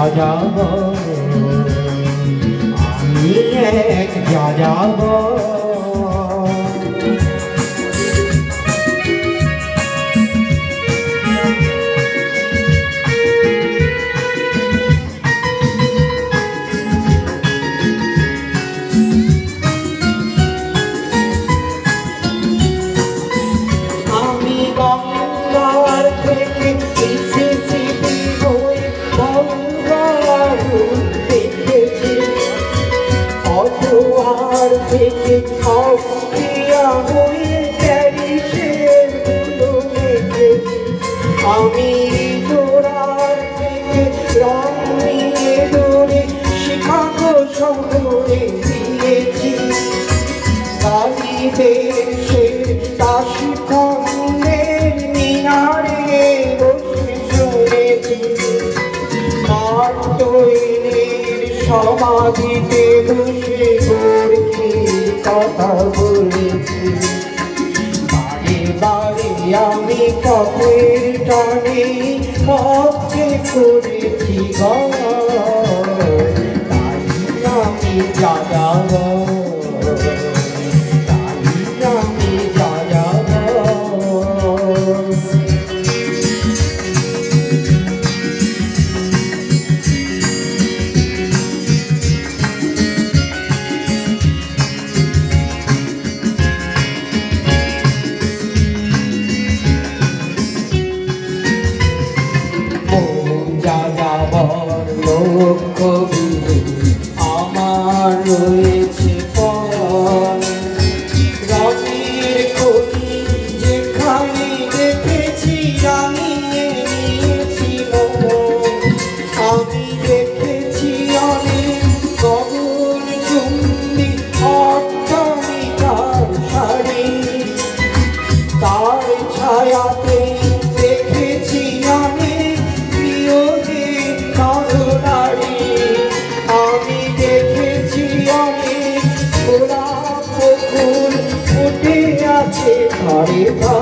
যাযাবর, আমি এক যাযাবর। আমি তোরার থেকে রং নিয়ে দৌড়ে শিখাগো শহরে দিয়েছি, কালী দেশের কাশী খণ্ডের মিনারে বসে শুনেছি, মার তৈরির সমাধিতে বসে গোর্খীর কথা বলেছি। বারে বারে আমি পথের টানে পথে করেছি ঘর, তাই আমি যাযাবর, তাই আমি যাযাবর। যাযাবর লক্ষ্য আমার রয়েছে পথ, রঙের কলি যেখানে দেখেছি আমি নিয়েছি মন। আমি দেখেছি অনেক গগন চুম্বি অট্টালিকার সারি, তার ছায়াতে দেখেছি অনেক প্রিয়দের নরনারী। আমি দেখেছি অনেক গোলাপ ফুল ফুটে আছে ধারে ধারে।